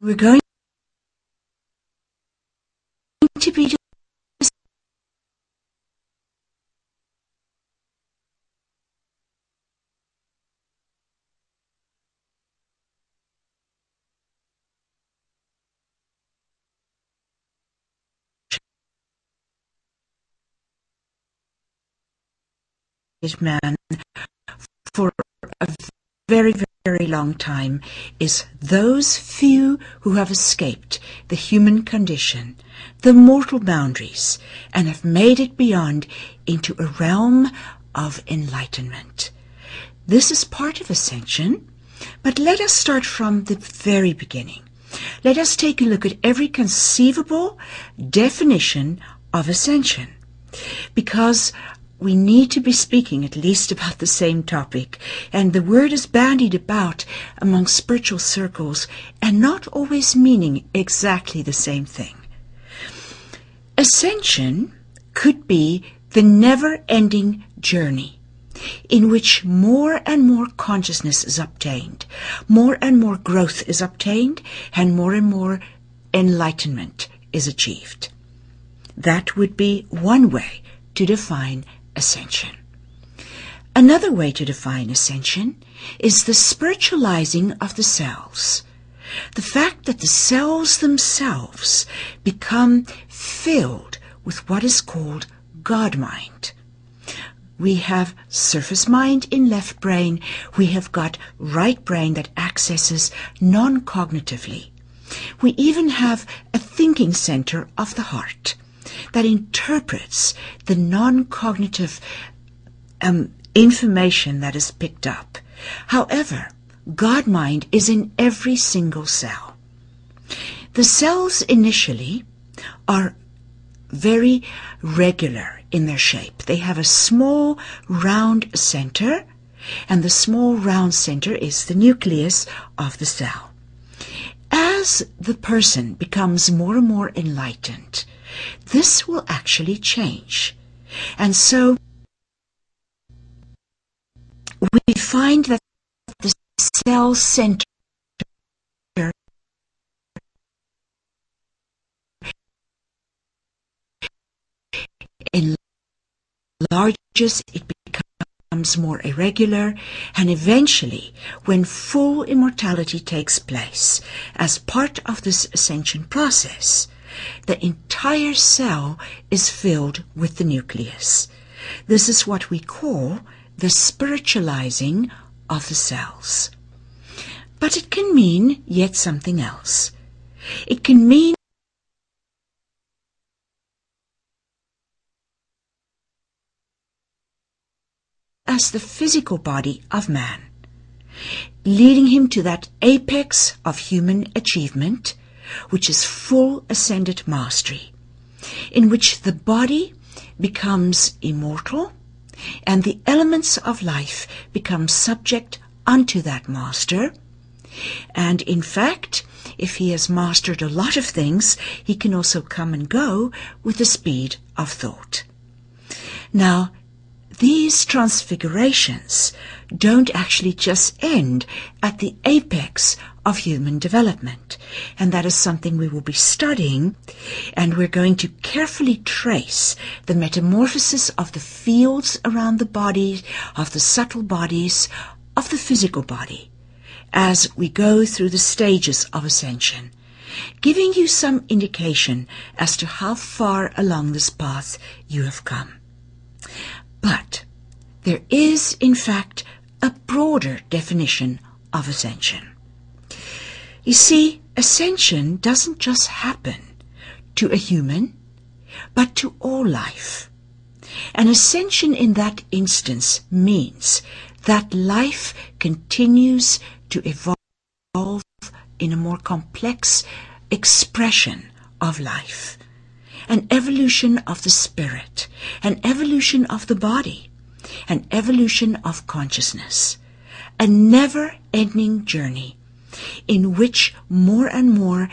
We're going to be man for a very, very long time is those few who have escaped the human condition, the mortal boundaries, and have made it beyond into a realm of enlightenment. This is part of ascension, but let us start from the very beginning. Let us take a look at every conceivable definition of ascension, because we need to be speaking at least about the same topic, and the word is bandied about among spiritual circles and not always meaning exactly the same thing. Ascension could be the never-ending journey in which more and more consciousness is obtained, more and more growth is obtained, and more enlightenment is achieved. That would be one way to define ascension. Another way to define ascension is the spiritualizing of the cells. The fact that the cells themselves become filled with what is called God mind. We have surface mind in left brain. We have got right brain that accesses non-cognitively. We even have a thinking center of the heart that interprets the non-cognitive information that is picked up. However, God mind is in every single cell. The cells initially are very regular in their shape. They have a small round center, and the small round center is the nucleus of the cell. As the person becomes more and more enlightened, this will actually change. And so we find that the cell center enlarges, it becomes more irregular, and eventually, when full immortality takes place as part of this ascension process, the entire cell is filled with the nucleus. This is what we call the spiritualizing of the cells. But it can mean yet something else. It can mean as the physical body of man, leading him to that apex of human achievement, which is full ascended mastery, in which the body becomes immortal and the elements of life become subject unto that master. And in fact, if he has mastered a lot of things, he can also come and go with the speed of thought. Now, these transfigurations don't actually just end at the apex of human development. And that is something we will be studying, and we're going to carefully trace the metamorphosis of the fields around the body, of the subtle bodies, of the physical body, as we go through the stages of ascension, giving you some indication as to how far along this path you have come. But there is, in fact, a broader definition of ascension. You see, ascension doesn't just happen to a human, but to all life. And ascension in that instance means that life continues to evolve in a more complex expression of life, an evolution of the spirit, an evolution of the body, an evolution of consciousness, a never-ending journey in which more and more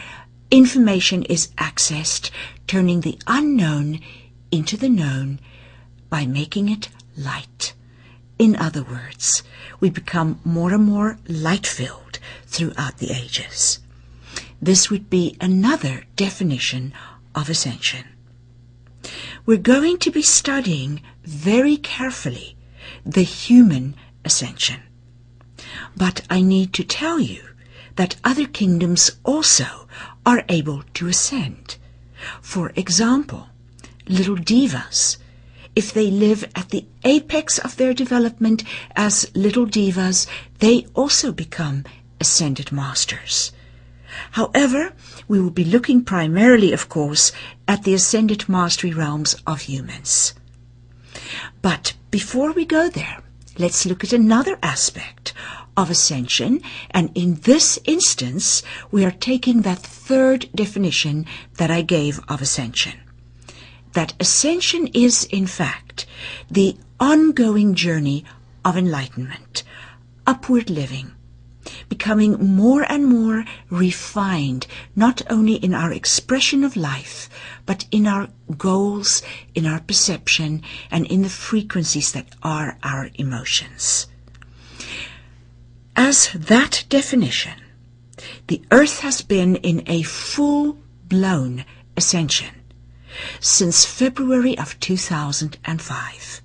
information is accessed, turning the unknown into the known by making it light. In other words, we become more and more light-filled throughout the ages. this would be another definition of ascension. We're going to be studying very carefully the human ascension. But I need to tell you that other kingdoms also are able to ascend. For example, little divas, if they live at the apex of their development as little divas, they also become ascended masters. However, we will be looking primarily, of course, at the ascended mastery realms of humans. But before we go there, let's look at another aspect of ascension, and in this instance, we are taking that third definition that I gave of ascension. That ascension is, in fact, the ongoing journey of enlightenment, upward living, becoming more and more refined, not only in our expression of life, but in our goals, in our perception, and in the frequencies that are our emotions. As that definition, the earth has been in a full-blown ascension since February of 2005.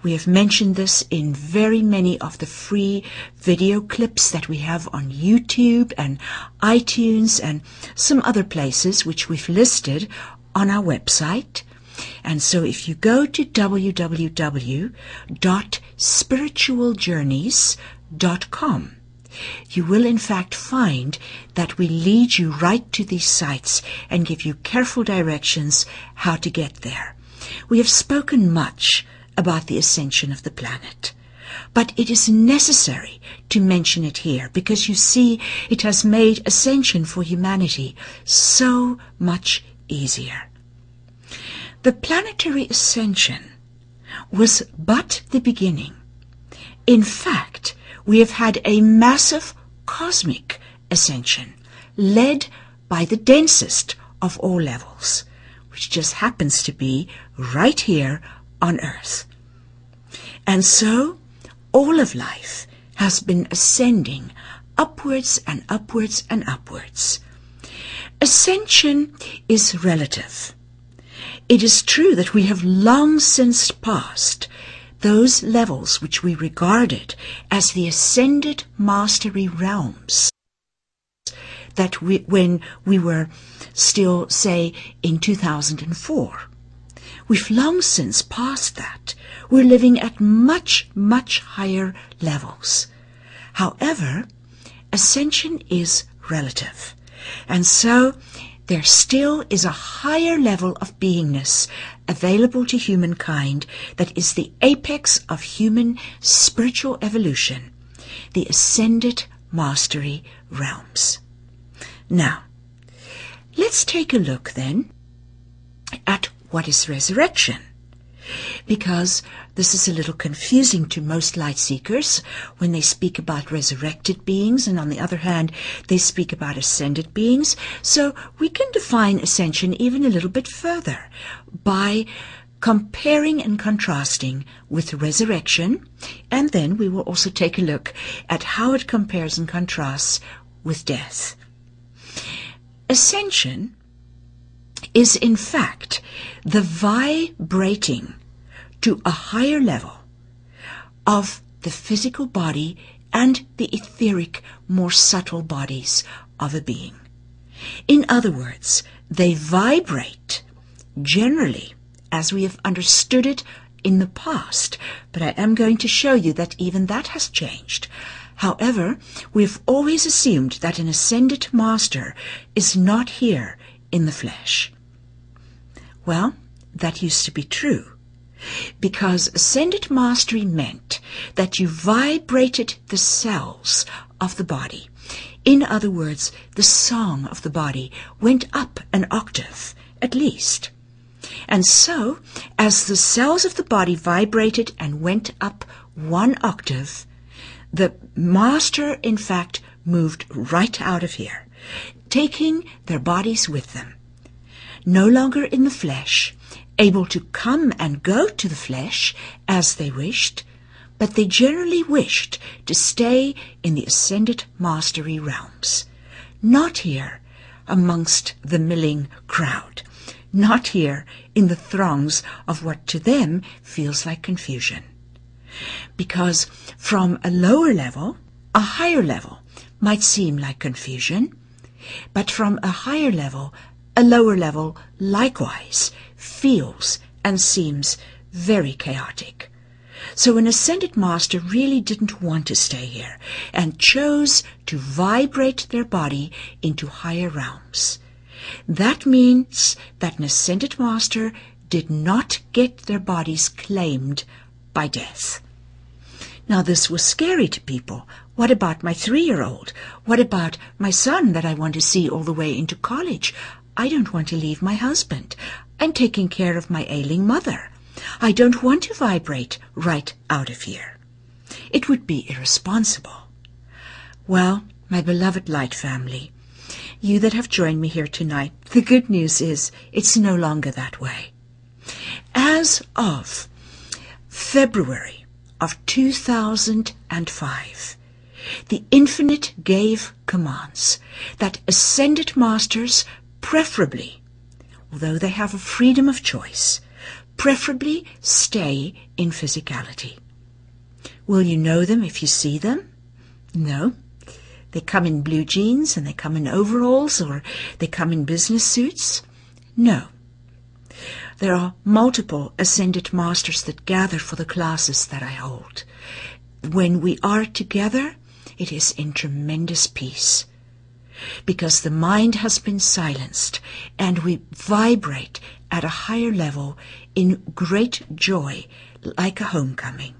We have mentioned this in very many of the free video clips that we have on YouTube and iTunes and some other places which we've listed on our website. And so if you go to www.spiritualjourneys.com, you will in fact find that we lead you right to these sites and give you careful directions how to get there. We have spoken much about the ascension of the planet, but it is necessary to mention it here because you see it has made ascension for humanity so much easier. The planetary ascension was but the beginning. In fact, we have had a massive cosmic ascension led by the densest of all levels, which just happens to be right here on Earth. And so all of life has been ascending upwards and upwards and upwards. Ascension is relative. It is true that we have long since passed those levels which we regarded as the ascended mastery realms that when we were still, say, in 2004. We've long since passed that. We're living at much, much higher levels. However, ascension is relative. And so there still is a higher level of beingness available to humankind that is the apex of human spiritual evolution, the ascended mastery realms. Now, let's take a look then at what is resurrection, because this is a little confusing to most light seekers when they speak about resurrected beings, and on the other hand, they speak about ascended beings. So we can define ascension even a little bit further by comparing and contrasting with resurrection, and then we will also take a look at how it compares and contrasts with death. Ascension is in fact the vibrating to a higher level of the physical body and the etheric, more subtle bodies of a being. In other words, they vibrate generally as we have understood it in the past, but I am going to show you that even that has changed. However, we've always assumed that an ascended master is not here in the flesh. Well, that used to be true, because ascended mastery meant that you vibrated the cells of the body. In other words, the song of the body went up an octave, at least. And so, as the cells of the body vibrated and went up one octave, the master, in fact, moved right out of here, taking their bodies with them. No longer in the flesh, able to come and go to the flesh as they wished, but they generally wished to stay in the ascended mastery realms, not here amongst the milling crowd, not here in the throngs of what to them feels like confusion. Because from a lower level, a higher level might seem like confusion, but from a higher level, a lower level likewise feels and seems very chaotic. So an ascended master really didn't want to stay here and chose to vibrate their body into higher realms. That means that an ascended master did not get their bodies claimed by death. Now this was scary to people. What about my 3-year-old? What about my son that I want to see all the way into college? I don't want to leave my husband. I'm taking care of my ailing mother. I don't want to vibrate right out of here. It would be irresponsible. Well, my beloved light family, you that have joined me here tonight, the good news is it's no longer that way. As of February of 2005, the Infinite gave commands that ascended masters preferably, although they have a freedom of choice, preferably stay in physicality. Will you know them if you see them? No. They come in blue jeans and they come in overalls, or they come in business suits? No. There are multiple ascended masters that gather for the classes that I hold. When we are together, it is in tremendous peace, because the mind has been silenced and we vibrate at a higher level in great joy, like a homecoming.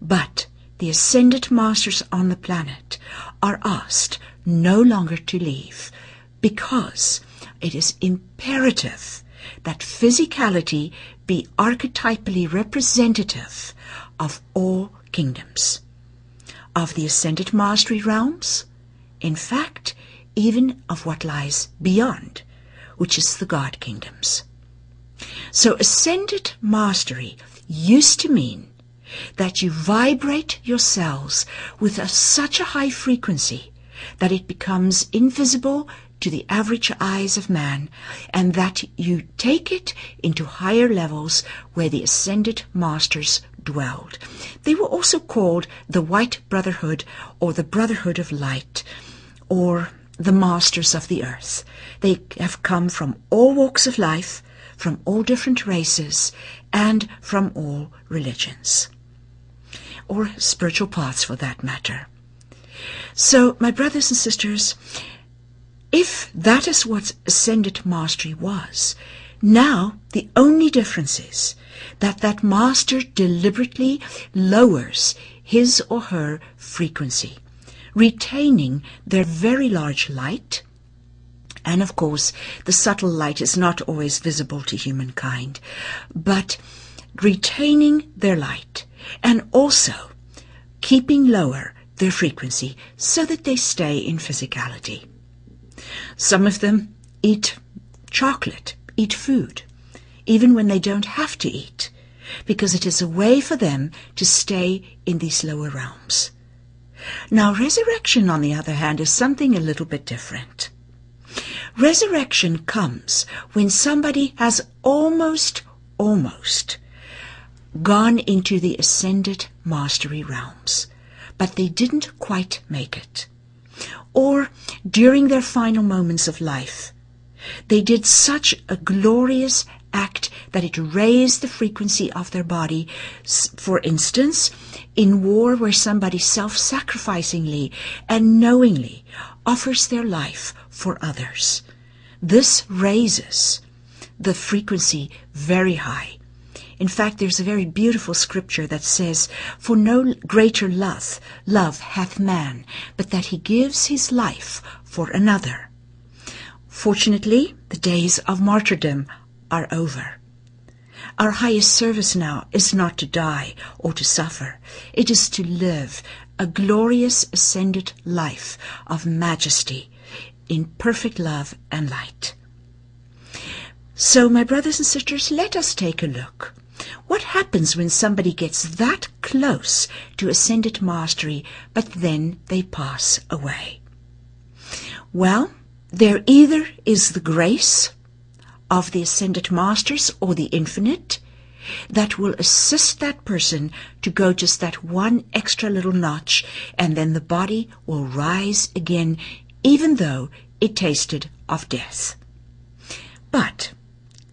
But the ascended masters on the planet are asked no longer to leave, because it is imperative that physicality be archetypally representative of all kingdoms, of the ascended mastery realms, in fact, even of what lies beyond, which is the God kingdoms. So ascended mastery used to mean that you vibrate yourselves with such a high frequency that it becomes invisible to the average eyes of man, and that you take it into higher levels where the ascended masters dwelled. They were also called the White Brotherhood, or the Brotherhood of Light, or the Masters of the Earth. They have come from all walks of life, from all different races, and from all religions, or spiritual paths for that matter. So, my brothers and sisters, if that is what ascended mastery was, now the only difference is that that master deliberately lowers his or her frequency, retaining their very large light. And of course, the subtle light is not always visible to humankind, but retaining their light and also keeping lower their frequency so that they stay in physicality. Some of them eat chocolate, eat food, even when they don't have to eat, because it is a way for them to stay in these lower realms. Now, resurrection, on the other hand, is something a little bit different. Resurrection comes when somebody has almost gone into the ascended mastery realms, but they didn't quite make it. Or during their final moments of life, they did such a glorious act that it raised the frequency of their body. For instance, in war, where somebody self-sacrificingly and knowingly offers their life for others. This raises the frequency very high. In fact, there's a very beautiful scripture that says, "For no greater love hath man, but that he gives his life for another." Fortunately, the days of martyrdom are over. Our highest service now is not to die or to suffer. It is to live a glorious ascended life of majesty in perfect love and light. So, my brothers and sisters, let us take a look. What happens when somebody gets that close to ascended mastery, but then they pass away? Well, there either is the grace of the ascended masters or the infinite that will assist that person to go just that one extra little notch, and then the body will rise again, even though it tasted of death. But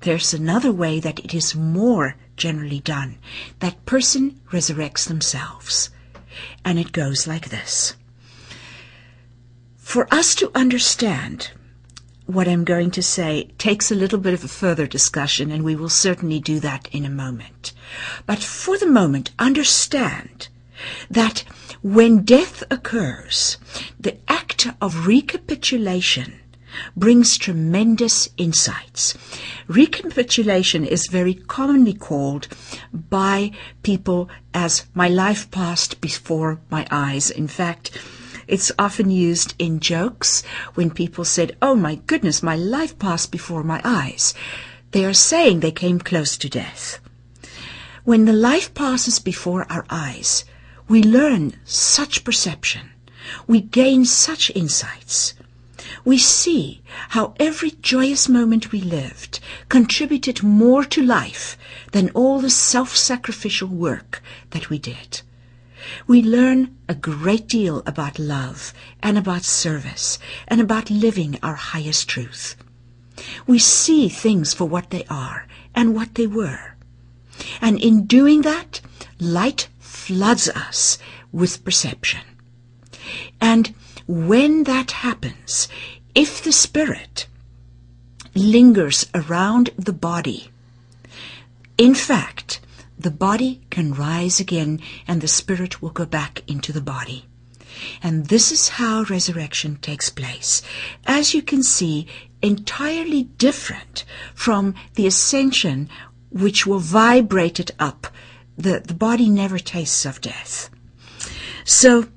there's another way that it is more generally done. That person resurrects themselves. And it goes like this. For us to understand what I'm going to say takes a little bit of a further discussion, and we will certainly do that in a moment. But for the moment, understand that when death occurs, the act of recapitulation brings tremendous insights. Recapitulation is very commonly called by people as my life passed before my eyes. In fact, it's often used in jokes when people said, oh my goodness, my life passed before my eyes. They are saying they came close to death. When the life passes before our eyes, we learn such perception. We gain such insights. We see how every joyous moment we lived contributed more to life than all the self-sacrificial work that we did. We learn a great deal about love and about service and about living our highest truth. We see things for what they are and what they were. And in doing that, light floods us with perception. And when that happens, if the spirit lingers around the body, in fact, the body can rise again and the spirit will go back into the body. And this is how resurrection takes place. As you can see, entirely different from the ascension, which will vibrate it up. The body never tastes of death. So,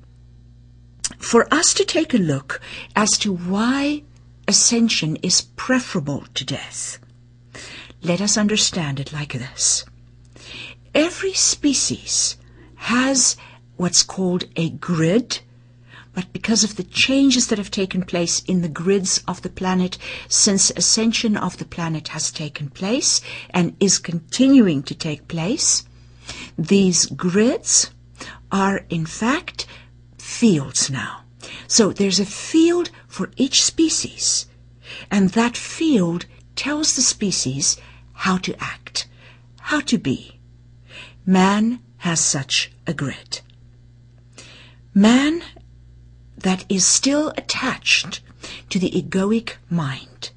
for us to take a look as to why ascension is preferable to death, let us understand it like this. Every species has what's called a grid, but because of the changes that have taken place in the grids of the planet since ascension of the planet has taken place and is continuing to take place, these grids are in fact fields now. So there's a field for each species, and that field tells the species how to act, how to be. Man has such a grid. Man that is still attached to the egoic mind,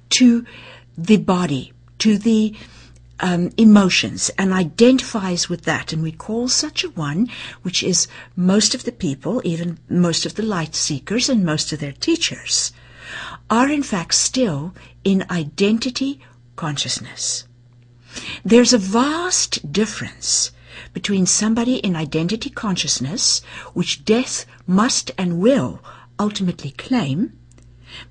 to the body, to the emotions, and identifies with that, and we call such a one, which is most of the people, even most of the light seekers and most of their teachers, are in fact still in identity consciousness. There's a vast difference between somebody in identity consciousness, which death must and will ultimately claim,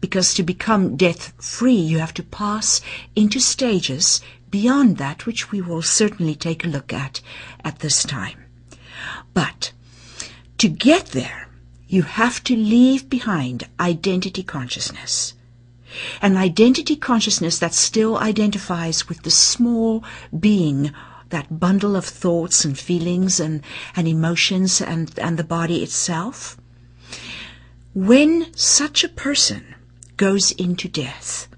because to become death-free you have to pass into stages beyond that, which we will certainly take a look at this time. But to get there, you have to leave behind identity consciousness. An identity consciousness that still identifies with the small being, that bundle of thoughts and feelings and emotions and the body itself. When such a person goes into death,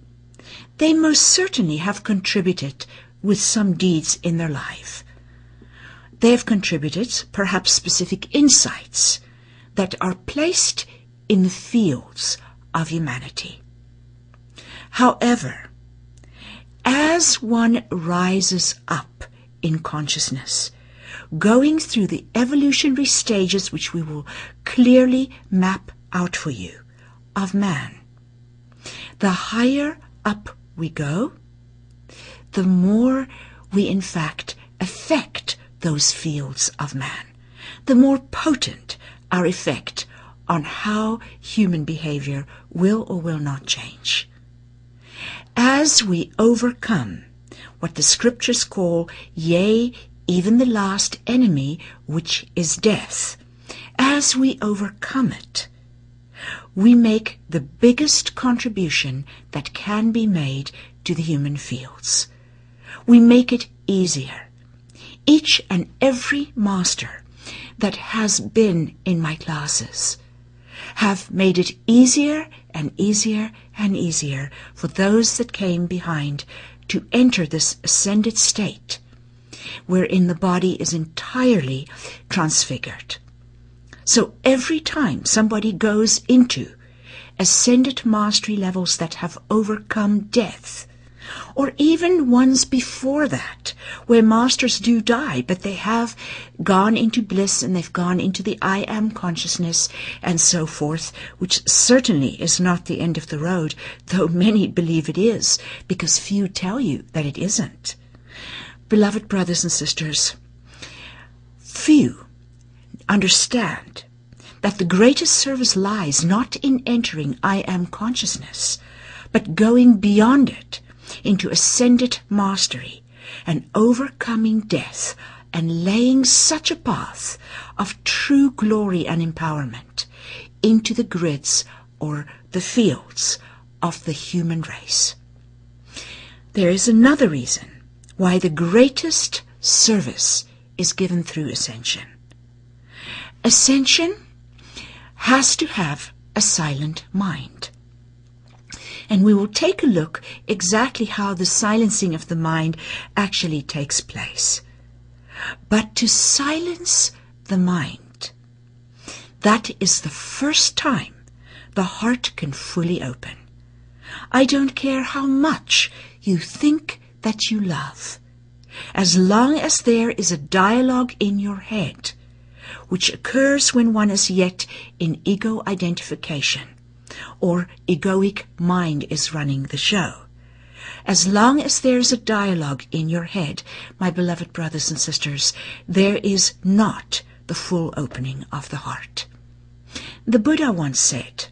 they most certainly have contributed with some deeds in their life. They have contributed perhaps specific insights that are placed in the fields of humanity. However, as one rises up in consciousness, going through the evolutionary stages which we will clearly map out for you of man, the higher up we go, the more we in fact affect those fields of man, the more potent our effect on how human behavior will or will not change. As we overcome what the scriptures call, yea, even the last enemy, which is death, as we overcome it, we make the biggest contribution that can be made to the human fields. We make it easier. Each and every master that has been in my classes have made it easier and easier and easier for those that came behind to enter this ascended state, wherein the body is entirely transfigured. So every time somebody goes into ascended mastery levels that have overcome death, or even ones before that, where masters do die, but they have gone into bliss and they've gone into the I am consciousness and so forth, which certainly is not the end of the road, though many believe it is, because few tell you that it isn't. Beloved brothers and sisters, few understand that the greatest service lies not in entering I am consciousness, but going beyond it into ascended mastery and overcoming death and laying such a path of true glory and empowerment into the grids or the fields of the human race. There is another reason why the greatest service is given through ascension. Ascension has to have a silent mind. And we will take a look exactly how the silencing of the mind actually takes place. But to silence the mind, that is the first time the heart can fully open. I don't care how much you think that you love, as long as there is a dialogue in your head, which occurs when one is yet in ego identification, or egoic mind is running the show. As long as there is a dialogue in your head, my beloved brothers and sisters, there is not the full opening of the heart. The Buddha once said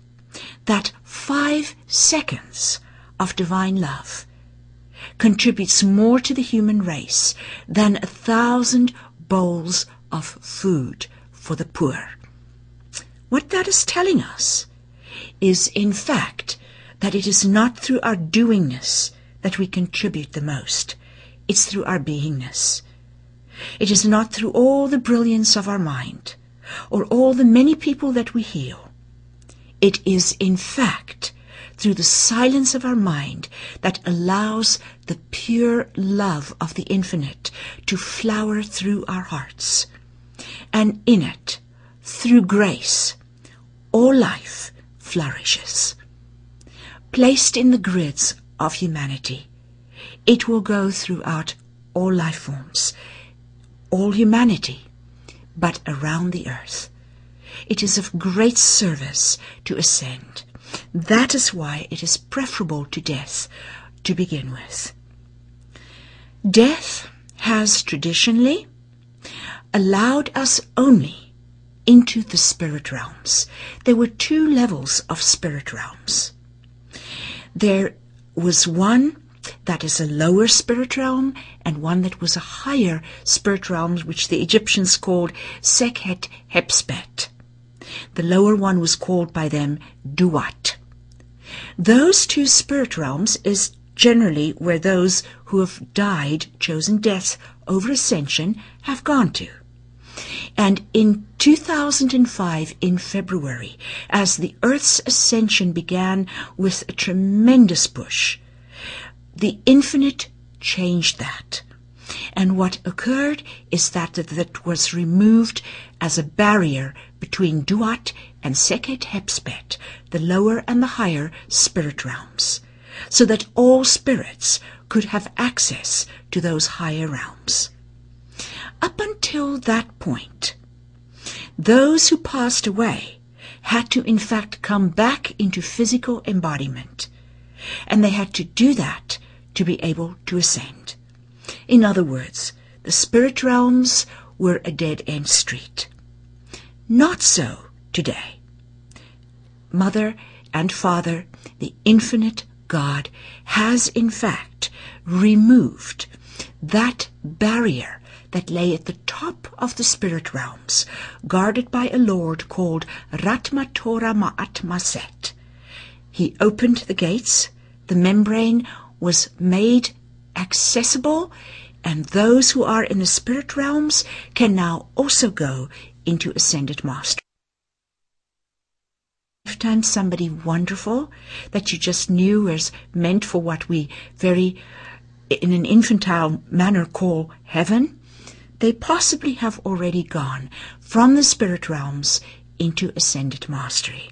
that 5 seconds of divine love contributes more to the human race than 1,000 bowls of food for the poor. What that is telling us is, in fact, that it is not through our doingness that we contribute the most. It's through our beingness. It is not through all the brilliance of our mind, or all the many people that we heal. It is, in fact, through the silence of our mind that allows the pure love of the infinite to flower through our hearts. And in it, through grace, all life flourishes. Placed in the grids of humanity, it will go throughout all life forms, all humanity, but around the earth. It is of great service to ascend. That is why it is preferable to death to begin with. Death has traditionally allowed us only into the spirit realms. There were 2 levels of spirit realms. There was one that is a lower spirit realm and one that was a higher spirit realm, which the Egyptians called Sekhet Hepspet. The lower one was called by them Duat. Those 2 spirit realms is generally where those who have died, chosen death over ascension, have gone to. And in 2005, in February, as the Earth's ascension began with a tremendous push, the infinite changed that. And what occurred is that was removed as a barrier between Duat and Sekhet Hepspet, the lower and the higher spirit realms, so that all spirits could have access to those higher realms. Up until that point, those who passed away had to in fact come back into physical embodiment, and they had to do that to be able to ascend. In other words, the spirit realms were a dead-end street. Not so today. Mother and Father, the infinite God, has in fact removed that barrier that lay at the top of the spirit realms, guarded by a lord called Ratmatora Maatmaset. He opened the gates, the membrane was made accessible, and those who are in the spirit realms can now also go into ascended mastery. Lifetime somebody wonderful that you just knew was meant for what we very, in an infantile manner, call heaven, they possibly have already gone from the spirit realms into ascended mastery.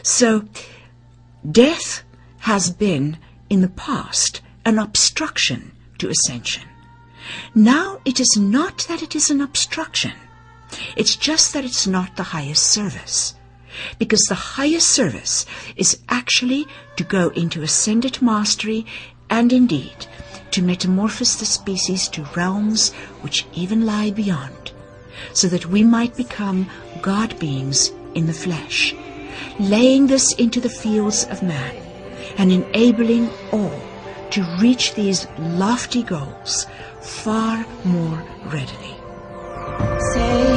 So, death has been, in the past, an obstruction to ascension. Now it is not that it is an obstruction. It's just that it's not the highest service. Because the highest service is actually to go into ascended mastery and indeed to metamorphose the species to realms which even lie beyond, so that we might become God beings in the flesh, laying this into the fields of man and enabling all to reach these lofty goals far more readily. Say